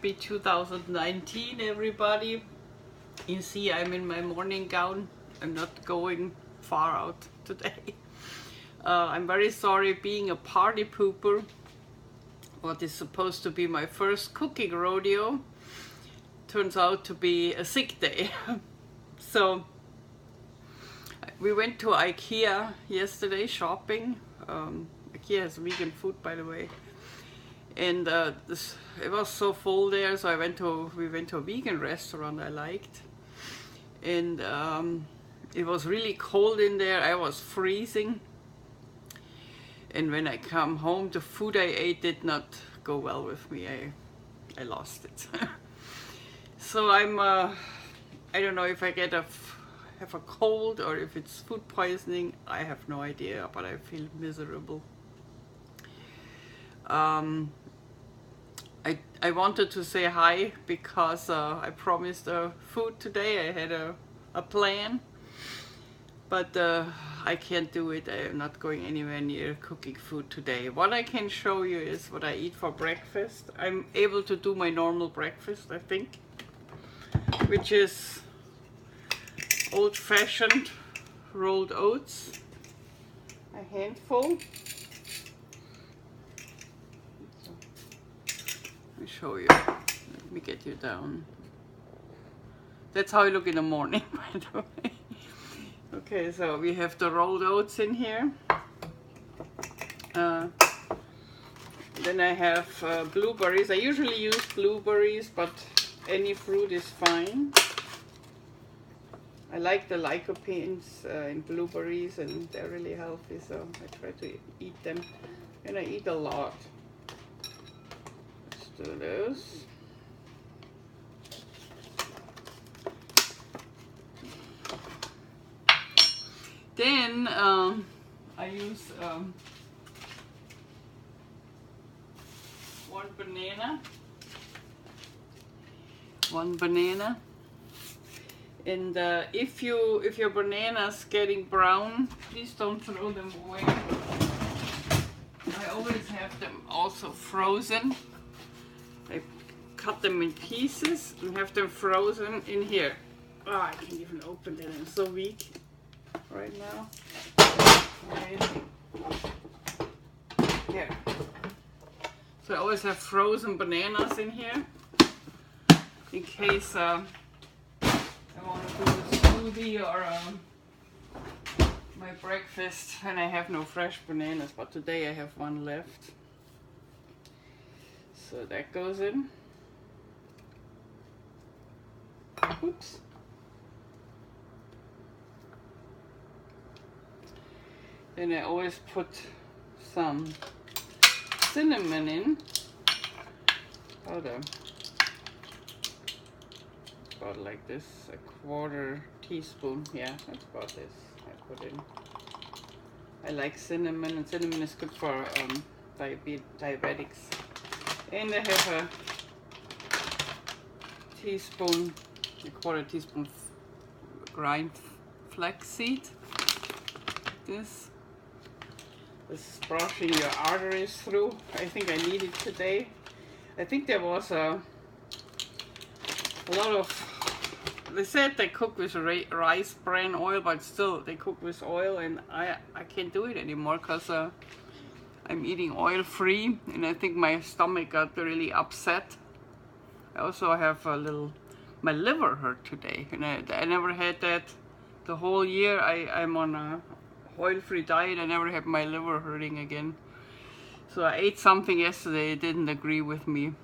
happy 2019, everybody. You see, I'm in my morning gown. I'm not going far out today. I'm very sorry being a party pooper. What is supposed to be my first cooking rodeo turns out to be a sick day. So we went to IKEA yesterday shopping. IKEA has vegan food, by the way. And it was so full there, so we went to a vegan restaurant I liked. And it was really cold in there. I was freezing. And when I come home, the food I ate did not go well with me. I lost it. So I don't know if I have a cold or if it's food poisoning. I have no idea, but I feel miserable. I wanted to say hi because I promised food today. I had a plan, but I can't do it. I am not going anywhere near cooking food today. What I can show you is what I eat for breakfast. I'm able to do my normal breakfast, I think, which is old-fashioned rolled oats, a handful. Let me show you. Let me get you down. That's how I look in the morning, by the way. Okay, so we have the rolled oats in here. Then I have blueberries. I usually use blueberries, but any fruit is fine. I like the lycopenes in blueberries, and they're really healthy, so I try to eat them. And I eat a lot. Let's do this. Then I use one banana, and if your banana's getting brown, please don't throw them away. I always have them also frozen. I cut them in pieces and have them frozen in here. Oh, I can't even open that, I'm so weak right now. Here. So I always have frozen bananas in here in case I want to do a smoothie or my breakfast and I have no fresh bananas, but today I have one left. So that goes in. Oops. Then I always put some cinnamon in. About like this, a 1/4 teaspoon. Yeah, that's about this I put in. I like cinnamon, and cinnamon is good for diabetics. And I have a teaspoon, a 1/4 teaspoon grind flaxseed. This is brushing your arteries through. I think I need it today. I think there was a lot of, they said they cook with rice bran oil, but still they cook with oil, and I can't do it anymore because I'm eating oil free, and I think my stomach got really upset. I also have my liver hurt today, and I never had that the whole year. I'm on a oil-free diet. I never had my liver hurting again. So I ate something yesterday, it didn't agree with me.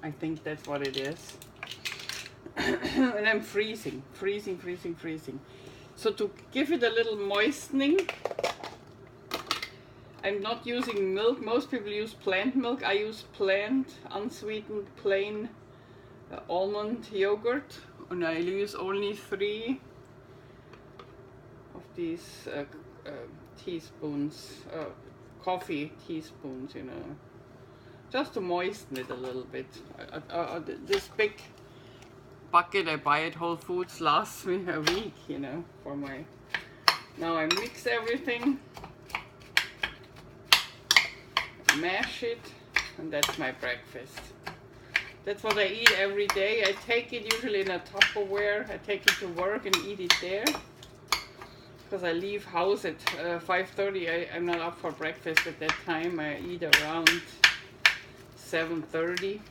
I think that's what it is. And I'm freezing. So to give it a little moistening, I'm not using milk. Most people use plant milk. I use plant, unsweetened, plain almond yogurt. And I use only 3 of these teaspoons, coffee teaspoons, you know, just to moisten it a little bit. This big bucket I buy at Whole Foods lasts me a week, you know, for my... Now I mix everything, mash it, and that's my breakfast. That's what I eat every day. I take it usually in a Tupperware. I take it to work and eat it there. Because I leave house at 5:30. I'm not up for breakfast at that time. I eat around 7:30.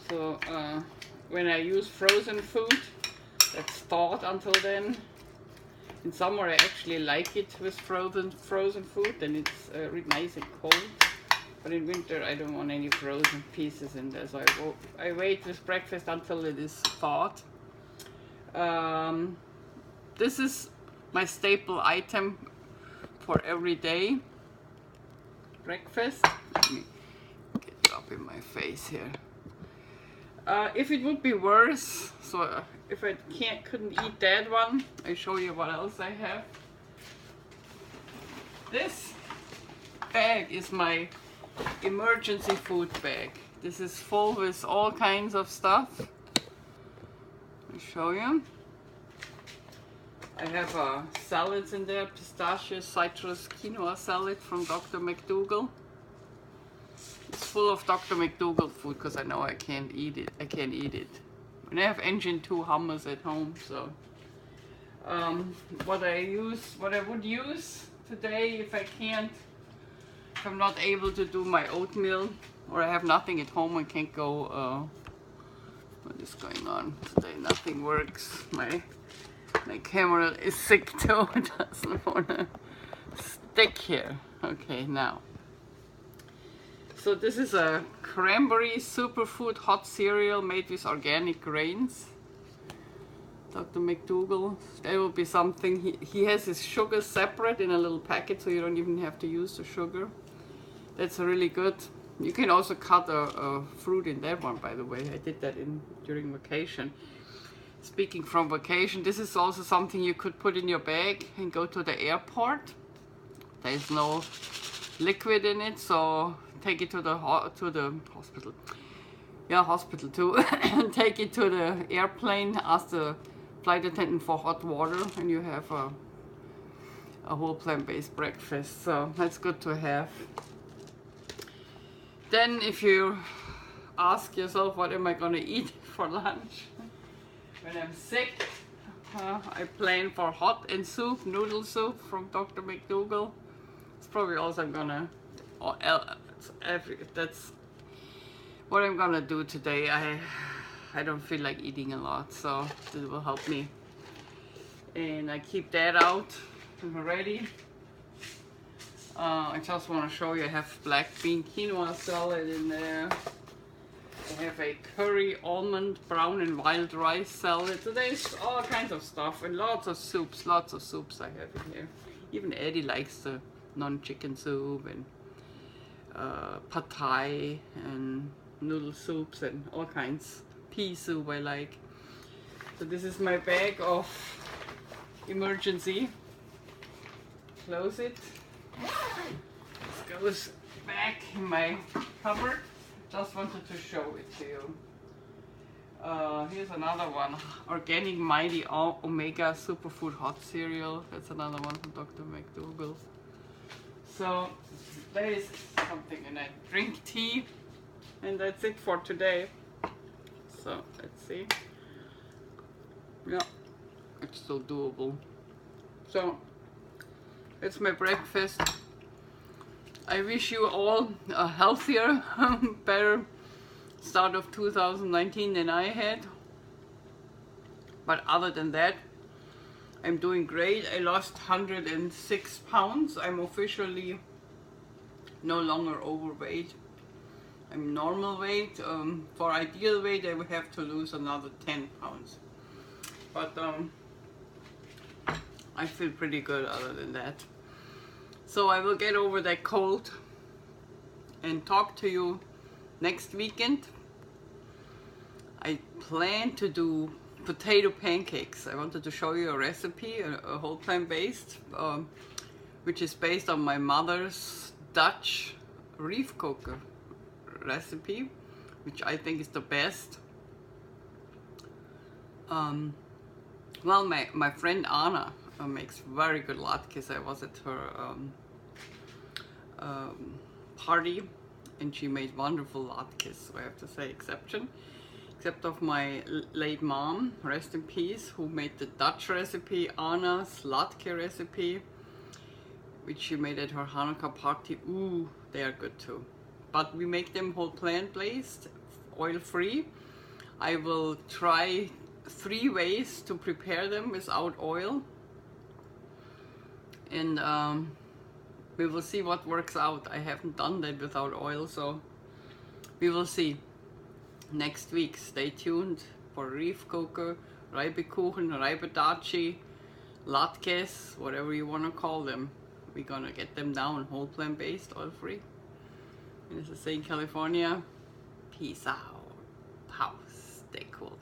So when I use frozen food, that's thawed until then. In summer I actually like it with frozen food, then it's really nice and cold. But in winter I don't want any frozen pieces in there, so I wait with breakfast until it is thawed. This is my staple item for every day breakfast. Let me get it up in my face here. If it would be worse, so if I couldn't eat that one, I show you what else I have. This bag is my emergency food bag. This is full with all kinds of stuff. I'll show you. I have salads in there, pistachio, citrus, quinoa salad from Dr. McDougall. It's full of Dr. McDougall food because I know I can't eat it. And I have Engine 2 hummus at home, so what I would use today if if I'm not able to do my oatmeal or I have nothing at home and can't go. What is going on today? Nothing works. My camera is sick too. It doesn't want to stick here. Okay, now. So this is a cranberry superfood hot cereal made with organic grains. Dr. McDougall. That will be something. He has his sugar separate in a little packet, so you don't even have to use the sugar. That's really good. You can also cut a fruit in that one, by the way. I did that during vacation. Speaking from vacation, this is also something you could put in your bag and go to the airport. There is no liquid in it, so take it to the hospital. Yeah, hospital too. Take it to the airplane, ask the flight attendant for hot water, and you have a whole plant-based breakfast. So that's good to have. Then if you ask yourself, what am I going to eat for lunch? When I'm sick, I plan for hot and soup, noodle soup from Dr. McDougall. It's probably also that's what I'm gonna do today. I don't feel like eating a lot, so this will help me. And I keep that out ready. I just want to show you, I have black bean quinoa salad in there. I have a curry, almond, brown and wild rice salad. So there's all kinds of stuff and lots of soups I have in here. Even Eddie likes the non-chicken soup and pad thai and noodle soups and all kinds. Pea soup I like. So this is my bag of emergency. Close it. This goes back in my cupboard. Just wanted to show it to you. Here's another one. Organic Mighty Omega Superfood Hot Cereal. That's another one from Dr. McDougall. So there is something, and I drink tea, and that's it for today. So let's see. Yeah, it's still doable. So it's my breakfast. I wish you all a healthier, better start of 2019 than I had. But other than that, I'm doing great. I lost 106 pounds. I'm officially no longer overweight. I'm normal weight. For ideal weight, I would have to lose another 10 pounds. But I feel pretty good other than that. So I will get over that cold and talk to you next weekend. I plan to do potato pancakes. I wanted to show you a recipe, a whole plant-based, which is based on my mother's Dutch reef cooker recipe, which I think is the best. Well, my friend Anna makes very good latkes. I was at her party and she made wonderful latkes, I have to say, except of my late mom, rest in peace, who made the Dutch recipe, Anna's latke recipe, which she made at her Hanukkah party. Ooh, they are good too. But we make them whole plant-based, oil-free. I will try 3 ways to prepare them without oil, and we will see what works out. I haven't done that without oil, so we will see next week. Stay tuned for Riefkoker, Reibekuchen, Reibedachi, latkes, whatever you want to call them. We're gonna get them down, whole plant-based, oil-free. And as I say in California, peace out. House, stay cool.